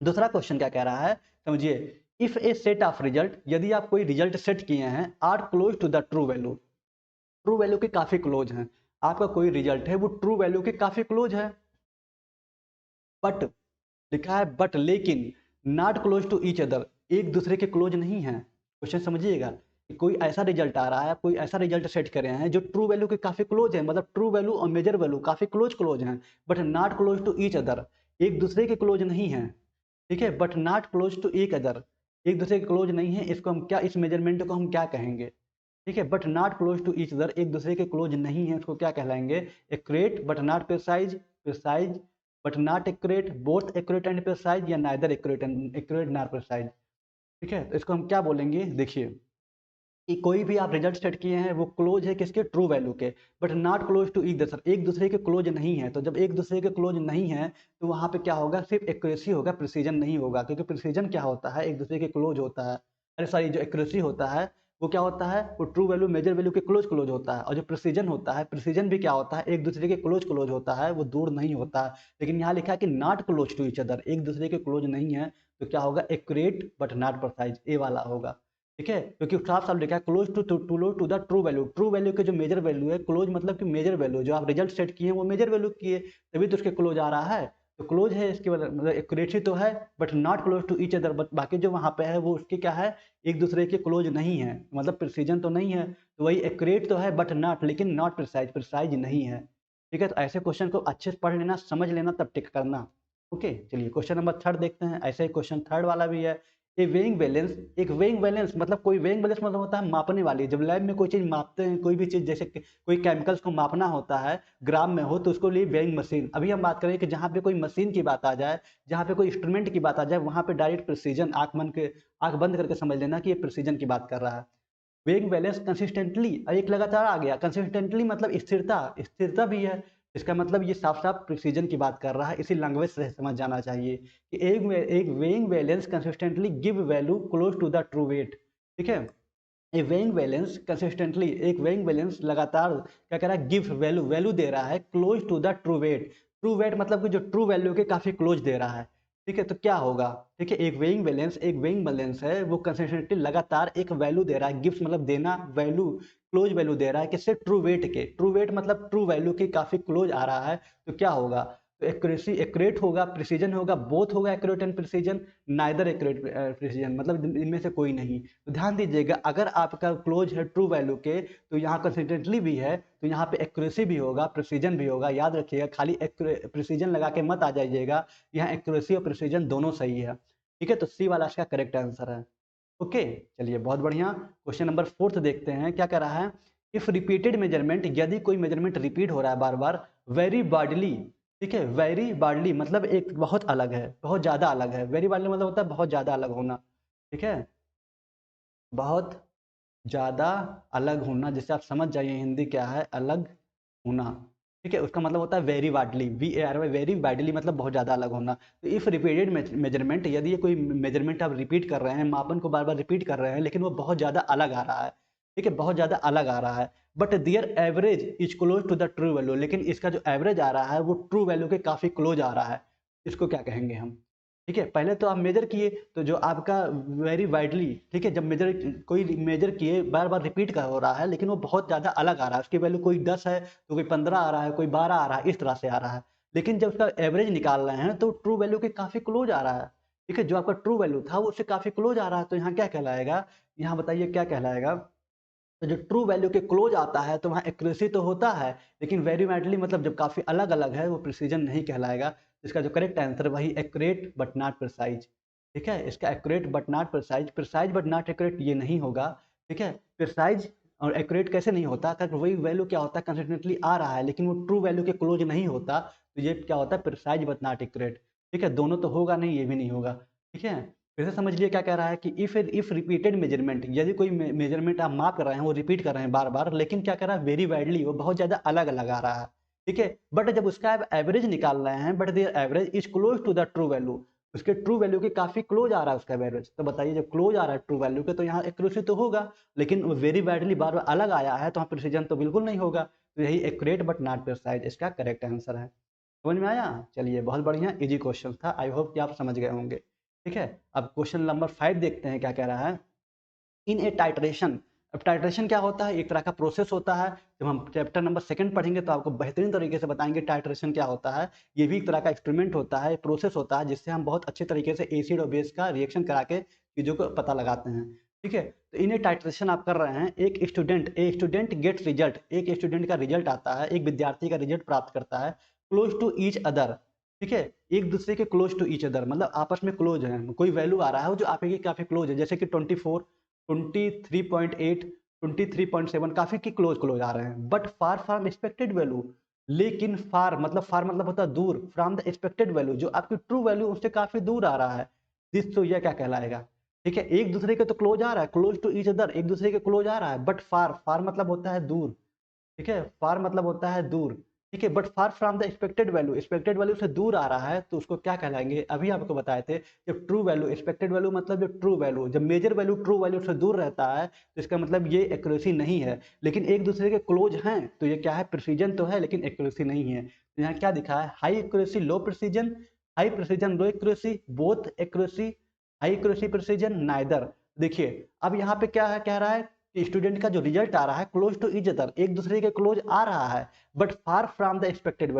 दूसरा क्वेश्चन क्या कह रहा है, समझिए, if a set of result, यदि आप कोई रिजल्ट सेट किए हैं, are close to the true value, true value के काफी क्लोज हैं, आपका कोई रिजल्ट है वो ट्रू वैल्यू के काफी क्लोज है, बट लिखा है बट लेकिन not close to each other, एक दूसरे के क्लोज नहीं है। क्वेश्चन समझिएगा कि कोई ऐसा रिजल्ट आ रहा है, कोई ऐसा रिजल्ट सेट कर रहे हैं जो ट्रू वैल्यू के काफी क्लोज है, मतलब ट्रू वैल्यू और मेजर वैल्यू काफी क्लोज क्लोज हैं, but not close to each other, एक दूसरे के क्लोज नहीं है, ठीक है। बट नॉट क्लोज टू एक अदर, एक दूसरे के क्लोज नहीं है, इसको हम क्या, इस मेजरमेंट को हम क्या कहेंगे, ठीक है। But not close to each other, एक दूसरे के क्लोज नहीं है, उसको क्या कहलाएंगे, accurate but not precise, precise but not accurate, both accurate and precise, या neither accurate and accurate not precise, ठीक है। तो इसको हम क्या बोलेंगे, देखिए कि कोई भी आप रिजल्ट सेट किए हैं वो क्लोज है किसके, ट्रू वैल्यू के, but not close to each other, एक दूसरे के क्लोज नहीं है। तो जब एक दूसरे के क्लोज नहीं है तो वहां पे क्या होगा, सिर्फ एक्यूरेसी होगा, प्रिसीजन नहीं होगा, क्योंकि प्रिसीजन क्या होता है, एक दूसरे के क्लोज होता है, अरे सॉरी, जो एक्यूरेसी होता है वो क्या होता है, वो ट्रू वैल्यू मेजर वैल्यू के क्लोज क्लोज होता है। और जो प्रिसीजन होता है, प्रिसीजन भी क्या होता है, एक दूसरे के क्लोज क्लोज होता है, वो दूर नहीं होता है। लेकिन यहाँ लिखा है कि not close to each other, एक दूसरे के क्लोज नहीं है, तो क्या होगा, accurate but not precise, a वाला होगा, ठीक है। क्योंकि साफ साफ लिखा है close to the true value, true value के जो मेजर वैल्यू है, क्लोज मतलब कि मेजर वैल्यू, जो आप रिजल्ट सेट किए हैं वो मेजर वैल्यू किए, तभी तो उसके क्लोज आ रहा है, तो क्लोज है इसके मतलब एक्यूरेसी तो है, but not close to each other, but बाकी जो वहां पे है वो उसके क्या है, एक दूसरे के क्लोज नहीं है, मतलब प्रिसीजन तो नहीं है, तो वही एक्यूरेट तो है बट नॉट, लेकिन नॉट प्रिसाइज, प्रिसाइज नहीं है, ठीक है। तो ऐसे क्वेश्चन को अच्छे से पढ़ लेना, समझ लेना, तब टिक करना। ओके, चलिए क्वेश्चन नंबर थर्ड देखते हैं। ऐसे ही क्वेश्चन थर्ड वाला भी है, ए वेइंग बैलेंस, एक वेइंग बैलेंस मतलब कोई वेइंग बैलेंस मतलब होता है मापने वाली, जब लैब में कोई चीज मापते हैं, कोई भी चीज जैसे कोई केमिकल्स को मापना होता है ग्राम में हो, तो उसको लिए वेइंग मशीन। अभी हम बात करें कि जहाँ पे कोई मशीन की बात आ जाए, जहाँ पे कोई इंस्ट्रूमेंट की बात आ जाए, वहां पे डायरेक्ट प्रिसीजन, आंख बंद करके समझ लेना कि ये प्रिसीजन की बात कर रहा है। वेइंग बैलेंस कंसिस्टेंटली, एक लगातार आ गया, कंसिस्टेंटली मतलब स्थिरता, स्थिरता भी है, इसका मतलब ये साफ-साफ प्रिसिजन की बात कर रहा है, इसी लैंग्वेज से समझ जाना चाहिए कि एक weighing balance consistently give value close to the true weight, ठीक है? ए वेइंग बैलेंस कंसिस्टेंटली, एक वेइंग बैलेंस लगातार क्या कर रहा है, गिव वैल्यू वैल्यू दे रहा है close to the true weight. True weight मतलब कि जो ट्रू वैल्यू के काफ़ी क्लोज दे रहा है, ठीक है? तो क्या होगा, ठीक है? एक वेइंग बैलेंस है, वो कंसिस्टेंटली लगातार एक वैल्यू दे रहा है, गिव्स मतलब देना, वैल्यू क्लोज वैल्यू दे रहा है किससे, ट्रू वेट के। ट्रू वेट मतलब ट्रू वैल्यू के काफ़ी क्लोज आ रहा है, तो क्या होगा, तो एक्यूरेसी एक्यूरेट होगा, प्रिसीजन होगा, बोथ होगा accurate and precision, neither accurate precision मतलब इनमें से कोई नहीं। तो ध्यान दीजिएगा, अगर आपका क्लोज है ट्रू वैल्यू के तो यहाँ कंसिस्टेंटली भी है, तो यहाँ पे एक्यूरेसी भी होगा, प्रिसीजन भी होगा। याद रखिएगा, खाली प्रिसीजन लगा के मत आ जाइएगा, यहाँ एक्यूरेसी और प्रिसीजन दोनों सही है, ठीक है? तो सी वाला इसका करेक्ट आंसर है। ओके, चलिए बहुत बढ़िया। क्वेश्चन नंबर 4 देखते हैं क्या कह रहा है। इफ रिपीटेड मेजरमेंट, यदि कोई मेजरमेंट रिपीट हो रहा है बार बार, वेरी बार्डली, ठीक है? वेरी बार्डली मतलब एक बहुत अलग है, बहुत ज़्यादा अलग है। वेरी बार्डली मतलब होता है बहुत ज़्यादा अलग होना, ठीक है? बहुत ज़्यादा अलग होना, जिससे आप समझ जाइए हिंदी क्या है, अलग होना, ठीक है? उसका मतलब होता है very widely, VARY, very widely मतलब बहुत ज़्यादा अलग होना। तो इफ़ रिपीटेड मेजरमेंट, यदि ये कोई मेजरमेंट आप रिपीट कर रहे हैं, मापन को बार बार रिपीट कर रहे हैं, लेकिन वो बहुत ज़्यादा अलग आ रहा है, ठीक है? बहुत ज़्यादा अलग आ रहा है, but their average is close to the true value, लेकिन इसका जो एवरेज आ रहा है वो ट्रू वैल्यू के काफ़ी क्लोज आ रहा है, इसको क्या कहेंगे हम? ठीक है, पहले तो आप मेजर किए, तो जो आपका वेरी वाइडली, ठीक है, जब मेजर कोई मेजर किए, बार बार रिपीट का हो रहा है, लेकिन वो बहुत ज़्यादा अलग आ रहा है, उसकी वैल्यू कोई 10 है तो कोई 15 आ रहा है, कोई 12 आ रहा है, इस तरह से आ रहा है। लेकिन जब उसका एवरेज निकाल रहे हैं तो ट्रू वैल्यू के काफ़ी क्लोज आ रहा है, ठीक है? जो आपका ट्रू वैल्यू था वो उससे काफ़ी क्लोज आ रहा है, तो यहाँ क्या कहलाएगा, यहाँ बताइए क्या कहलाएगा? तो जो ट्रू वैल्यू के क्लोज आता है तो वहाँ एक्यूरेसी तो होता है, लेकिन वेरी वाइडली मतलब जब काफ़ी अलग अलग है वो प्रिसीजन नहीं कहलाएगा। इसका जो करेक्ट आंसर वही एक्यूरेट बट नॉट प्रिसाइज, ठीक है? इसका accurate but not precise, precise but not accurate ये नहीं होगा, ठीक है? प्रिसाइज और एक्यूरेट कैसे नहीं होता, क्योंकि वही वैल्यू क्या होता है, कंसिस्टेंटली आ रहा है, लेकिन वो ट्रू वैल्यू के क्लोज नहीं होता, तो ये क्या होता है, प्रिसाइज बट नॉट एक्यूरेट, ठीक है? दोनों तो होगा नहीं, ये भी नहीं होगा, ठीक है? फिर से समझ लिए क्या कह रहा है कि इफ रिपीटेड मेजरमेंट, यदि कोई मेजरमेंट आप माप कर रहे हैं, वो रिपीट कर रहे हैं बार बार, लेकिन क्या कर रहा है, वेरी वाइडली, वो बहुत ज्यादा अलग अलग आ रहा है, ठीक है? बट जब उसका आप एवरेज निकाल रहे हैं, but their average is close to the true value, उसके ट्रू वैल्यू के काफी क्लोज आ रहा है उसका एवरेज, तो बताइए जब क्लोज आ रहा है ट्रू वैल्यू के तो यहाँ एक्यूरेसी तो होगा, लेकिन वेरी वाइडली बार बार अलग आया है तो वहाँ प्रिसीजन तो बिल्कुल नहीं होगा, तो यही एक्यूरेट बट नॉट प्रिसाइज इसका करेक्ट आंसर है। समझ में आया? चलिए बहुत बढ़िया, इजी क्वेश्चन था, आई होप कि आप समझ गए होंगे, ठीक है? अब क्वेश्चन नंबर 5 देखते हैं क्या कह रहा है। इन ए टाइट्रेशन, अब टाइट्रेशन क्या होता है, एक तरह का प्रोसेस होता है। जब हम चैप्टर नंबर 2 पढ़ेंगे तो आपको बेहतरीन तरीके से बताएंगे टाइट्रेशन क्या होता है। ये भी एक तरह का एक्सपेरिमेंट होता है, प्रोसेस होता है, जिससे हम बहुत अच्छे तरीके से एसिड और बेस का रिएक्शन करा के चीज़ों को पता लगाते हैं, ठीक है? तो इन ए टाइट्रेशन आप कर रहे हैं, एक स्टूडेंट गेट रिजल्ट, एक स्टूडेंट का रिजल्ट आता है, एक विद्यार्थी का रिजल्ट प्राप्त करता है, क्लोज टू ईच अदर, ठीक है? एक दूसरे के क्लोज टू ईच अदर मतलब आपस में क्लोज है, कोई वैल्यू आ रहा है जो आपके काफी क्लोज है, जैसे कि 24, 23.8, 23.7 काफी की क्लोज क्लोज आ रहे हैं, but far from expected value, लेकिन फार मतलब होता है दूर, फ्रॉम द एक्सपेक्टेड वैल्यू, जो आपकी ट्रू वैल्यू उससे काफी दूर आ रहा है, दिस, तो यह क्या कहलाएगा? ठीक है, एक दूसरे के तो क्लोज आ रहा है, क्लोज टू ईच अदर, एक दूसरे के क्लोज आ रहा है, बट फार मतलब होता है दूर, ठीक है? फार मतलब होता है दूर, ठीक है? But far from the expected value से दूर आ रहा है, तो उसको क्या कहलाएंगे, अभी आपको बताए थे। जब ट्रू वैल्यू, एक्सपेक्टेड वैल्यू मतलब जो ट्रू वैल्यू, जब मेजर वैल्यू ट्रू वैल्यू से दूर रहता है तो इसका मतलब ये एक्यूरेसी नहीं है, लेकिन एक दूसरे के क्लोज हैं तो ये क्या है, प्रिसीजन तो है लेकिन एक्यूरेसी नहीं है। तो यहाँ क्या दिखा है, high accuracy low precision, high precision low accuracy, both accuracy, high accuracy precision, neither. देखिए अब यहाँ पे क्या है, कह रहा है स्टूडेंट का जो रिजल्ट आ रहा है क्लोज टू ईच अदर, एक दूसरे के क्लोज आ रहा है, but far from the expected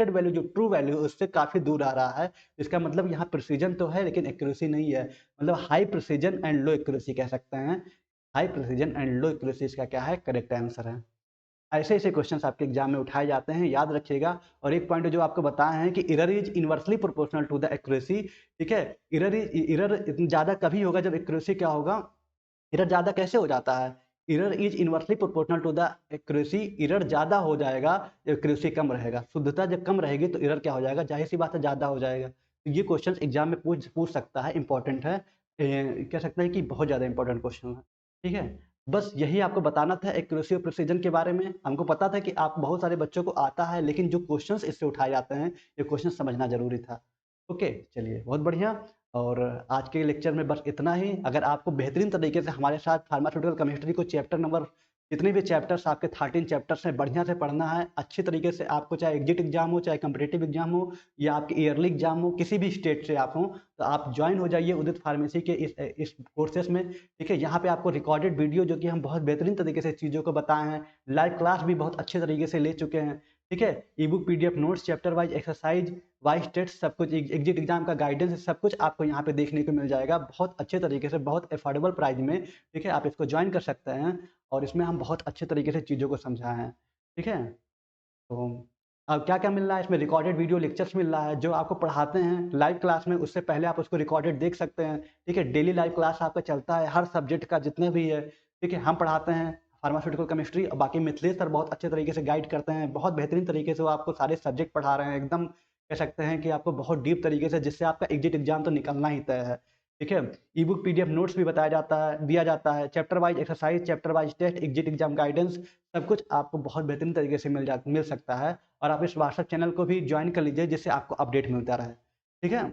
value जो ट्रू वैल्यू उससे काफी दूर आ रहा है। इसका मतलब यहाँ प्रिसीजन तो है लेकिन एक्यूरेसी नहीं है, मतलब high precision and low accuracy कह सकते हैं। High precision and low accuracy इसका क्या है, करेक्ट आंसर है। ऐसे ऐसे क्वेश्चंस आपके एग्जाम में उठाए जाते हैं, याद रखिएगा। और एक पॉइंट जो आपको बताए हैं कि error is inversely proportional to the accuracy, ठीक है? इरर ज्यादा कभी होगा जब एक्यूरेसी क्या होगा, एरर ज़्यादा कैसे हो जाता है, error is inversely proportional to the accuracy, error ज़्यादा हो जाएगा जब एक्यूरेसी कम रहेगा, शुद्धता जब कम रहेगी तो एरर क्या हो जाएगा, जाहिर सी बात है ज़्यादा हो जाएगा। तो ये क्वेश्चन एग्जाम में पूछ पूछ सकता है, इंपॉर्टेंट है, कह सकते हैं कि बहुत ज़्यादा इंपॉर्टेंट क्वेश्चन है, ठीक है? बस यही आपको बताना था एक्यूरेसी और प्रिसीजन के बारे में। हमको पता था कि आप बहुत सारे बच्चों को आता है, लेकिन जो क्वेश्चंस इससे उठाए जाते हैं, ये क्वेश्चन समझना ज़रूरी था। ओके, चलिए बहुत बढ़िया। और आज के लेक्चर में बस इतना ही। अगर आपको बेहतरीन तरीके से हमारे साथ फार्मास्यूटिकल केमिस्ट्री को चैप्टर नंबर जितने भी चैप्टर्स आपके 13 चैप्टर्स हैं बढ़िया से पढ़ना है, अच्छी तरीके से आपको चाहे एग्जिट एग्जाम हो, चाहे कॉम्पिटिटिव एग्जाम हो या आपकी ईयरली एग्जाम हो, किसी भी स्टेट से आप हो, तो आप ज्वाइन हो जाइए उदित फार्मेसी के इस कोर्सेस में। ठीक है, यहाँ पे आपको रिकॉर्डेड वीडियो जो कि हम बहुत बेहतरीन तरीके से चीज़ों को बताए हैं, लाइव क्लास भी बहुत अच्छे तरीके से ले चुके हैं। ठीक है, e book PDF notes chapter wise exercise wise test सब कुछ एग्जिट एग्जाम का गाइडेंस सब कुछ आपको यहाँ पे देखने को मिल जाएगा बहुत अच्छे तरीके से, बहुत अफोर्डेबल प्राइस में। ठीक है, आप इसको ज्वाइन कर सकते हैं और इसमें हम बहुत अच्छे तरीके से चीज़ों को समझाए हैं। ठीक है, तो अब क्या क्या मिल रहा है इसमें, रिकॉर्डेड वीडियो लेक्चर्स मिल रहा है जो आपको पढ़ाते हैं लाइव क्लास में, उससे पहले आप उसको रिकॉर्डेड देख सकते हैं। ठीक है, डेली लाइव क्लास आपका चलता है हर सब्जेक्ट का जितने भी है। ठीक है, हम पढ़ाते हैं फार्मास्यूटिकल केमिस्ट्री, और बाकी मिथिलेश सर बहुत अच्छे तरीके से गाइड करते हैं, बहुत बेहतरीन तरीके से वो आपको सारे सब्जेक्ट पढ़ा रहे हैं, एकदम कह सकते हैं कि आपको बहुत डीप तरीके से, जिससे आपका एग्जिट एग्जाम तो निकलना ही तय है। ठीक है, ई बुक पीडीएफ नोट्स भी बताया जाता है, दिया जाता है, chapter wise exercise, chapter wise test, exit exam guidance, सब कुछ आपको बहुत बेहतरीन तरीके से मिल सकता है। और आप इस व्हाट्सएप चैनल को भी ज्वाइन कर लीजिए जिससे आपको अपडेट मिलता रहे। ठीक है,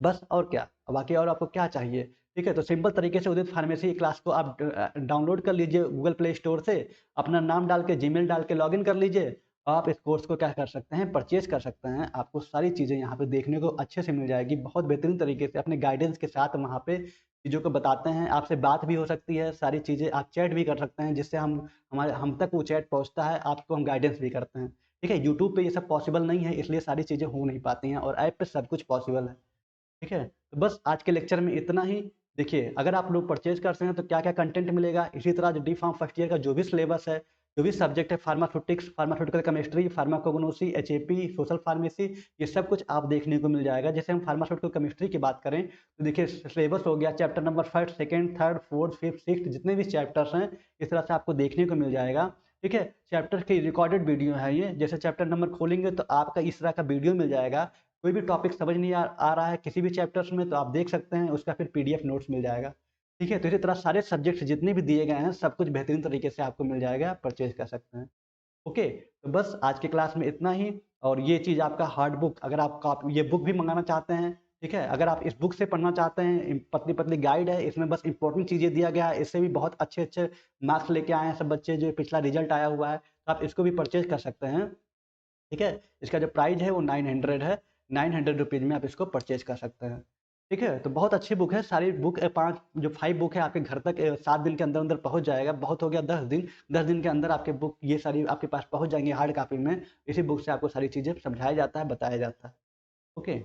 बस और क्या, बाकी और आपको क्या चाहिए। ठीक है, तो सिंपल तरीके से उदित फार्मेसी क्लास को आप डाउनलोड कर लीजिए गूगल प्ले स्टोर से, अपना नाम डाल के जीमेल डाल के लॉगिन कर लीजिए। आप इस कोर्स को क्या कर सकते हैं, परचेज कर सकते हैं। आपको सारी चीज़ें यहाँ पे देखने को अच्छे से मिल जाएगी, बहुत बेहतरीन तरीके से अपने गाइडेंस के साथ वहाँ पे चीज़ों को बताते हैं। आपसे बात भी हो सकती है, सारी चीज़ें आप चैट भी कर सकते हैं, जिससे हम तक वो चैट पहुँचता है, आपको हम गाइडेंस भी करते हैं। ठीक है, यूट्यूब पे ये सब पॉसिबल नहीं है, इसलिए सारी चीज़ें हो नहीं पाती हैं, और ऐप पे सब कुछ पॉसिबल है। ठीक है, तो बस आज के लेक्चर में इतना ही। देखिए, अगर आप लोग परचेज करते हैं तो क्या क्या कंटेंट मिलेगा, इसी तरह जो डी फार्म फर्स्ट ईयर का जो भी सिलेबस है, जो भी सब्जेक्ट है, pharmaceutics, pharmaceutical chemistry, pharmacognosy, HAP, social pharmacy, ये सब कुछ आप देखने को मिल जाएगा। जैसे हम फार्मास्यूटिकल केमिस्ट्री की बात करें तो देखिए, सिलेबस हो गया chapter number first, second, third, fourth, fifth, six, जितने भी चैप्टर्स हैं इस तरह से आपको देखने को मिल जाएगा। ठीक है, चैप्टर की रिकॉर्डेड वीडियो है ये, जैसे चैप्टर नंबर खोलेंगे तो आपका इस तरह का वीडियो मिल जाएगा। कोई भी टॉपिक समझ नहीं आ रहा है किसी भी चैप्टर्स में, तो आप देख सकते हैं, उसका फिर पीडीएफ नोट्स मिल जाएगा। ठीक है, तो इसी तरह सारे सब्जेक्ट जितने भी दिए गए हैं सब कुछ बेहतरीन तरीके से आपको मिल जाएगा, आप परचेज कर सकते हैं। ओके, तो बस आज की क्लास में इतना ही। और ये चीज़ आपका हार्ड बुक, अगर आप ये बुक भी मंगाना चाहते हैं, ठीक है, अगर आप इस बुक से पढ़ना चाहते हैं, पतली पतली गाइड है, इसमें बस इंपॉर्टेंट चीज़ें दिया गया है, इससे भी बहुत अच्छे अच्छे मार्क्स लेके आए हैं सब बच्चे, जो पिछला रिजल्ट आया हुआ है, तो आप इसको भी परचेज कर सकते हैं। ठीक है, इसका जो प्राइस है वो 900 है, 900 रुपीज़ में आप इसको परचेज कर सकते हैं। ठीक है, तो बहुत अच्छी बुक है, सारी बुक पाँच जो 5 बुक है आपके घर तक 7 दिन के अंदर अंदर पहुंच जाएगा, बहुत हो गया 10 दिन, 10 दिन के अंदर आपके बुक ये सारी आपके पास पहुंच जाएंगे हार्ड कॉपी में। इसी बुक से आपको सारी चीज़ें समझाया जाता है, बताया जाता है। ओके,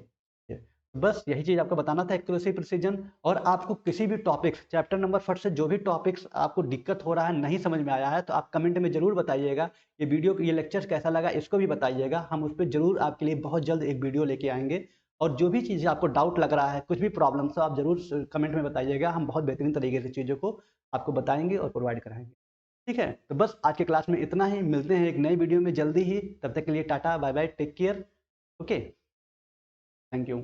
बस यही चीज़ आपको बताना था, एक्यूरेसी प्रिसीजन। और आपको किसी भी टॉपिक्स चैप्टर नंबर फर्स्ट से जो भी टॉपिक्स आपको दिक्कत हो रहा है, नहीं समझ में आया है, तो आप कमेंट में ज़रूर बताइएगा। ये वीडियो ये लेक्चर कैसा लगा इसको भी बताइएगा, हम उस पर ज़रूर आपके लिए बहुत जल्द एक वीडियो लेके आएंगे। और जो भी चीज़ें आपको डाउट लग रहा है, कुछ भी प्रॉब्लम्स हो, आप ज़रूर कमेंट में बताइएगा, हम बहुत बेहतरीन तरीके से चीज़ों को आपको बताएंगे और प्रोवाइड कराएंगे। ठीक है, तो बस आज के क्लास में इतना ही, मिलते हैं एक नई वीडियो में जल्दी ही, तब तक के लिए tata bye bye, take care. Okay, thank you.